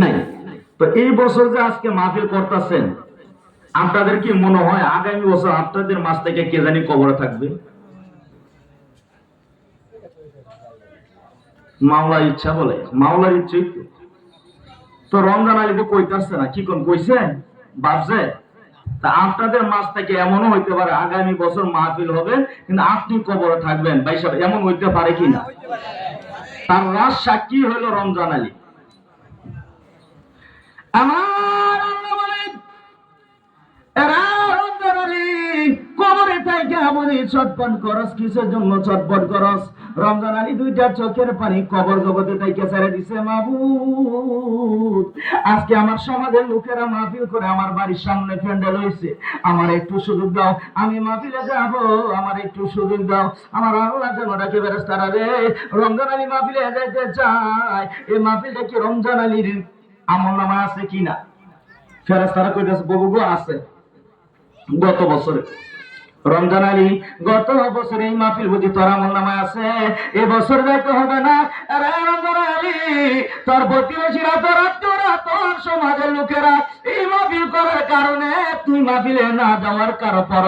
নাই। তো এই বছর যে আজকে মাহফিল করতেছেন, আপনাদের কি মনে হয় আগামী বছর আপনাদের মাছ থেকে কে জানি কবরে থাকবে? মাওলার ইচ্ছা বলে, মাওলার ইচ্ছে। তো রমজান আলী তো কইতাছে না, কি কোন কইছে ভাবছে। তা আপনাদের মাছ থেকে এমনও হইতে পারে আগামী বছর মাহফিল হবে কিন্তু আপনি কবরে থাকবেন ভাই সাহেব, এমন হইতে পারে কিনা? তার রাজ সাক্ষী হইল রমজান আলী। আমার আল্লাহ বলেন, এরা রমজান আলী কবরে থাইকা বলি চটপট করস, কিসের জন্য চটপট করস? রমজান আলী দুইটা চোখের পানি কবর জগতে থাইকা ছেড়ে দিছে। মাবুদ, আজকে আমার সমাজের লোকেরা মাহফিল করে আমার বাড়ির সামনে প্যান্ডেল হইছে, আমার একটু সুযোগ দাও, আমি মাহফিলে যাব, আমার একটু সুযোগ দাও। আমার আল্লাহ যেন ডাকে, ফেরেশতারা রে, রমজান আলী মাহফিলে যাইতে চায়, এই মাহফিলটা কি রমজান আলীর আমলনামা আছে কিনা? ফেরেশতারা কইতাছে, বাবু গো আছে। গত বছরে রমজান আলী, গত বছরে এই মাহফিল বুঝি তোর আমলনামায় আছে, এবছর যাইতে হবে না। আরে রমজান আলী, তোর প্রতিবেশীরা, তোর আত্মীয়রা, তোর সমাজের লোকেরা এই মাহফিল করার কারণে তুই মাহফিলে না যাওয়ার কারো পর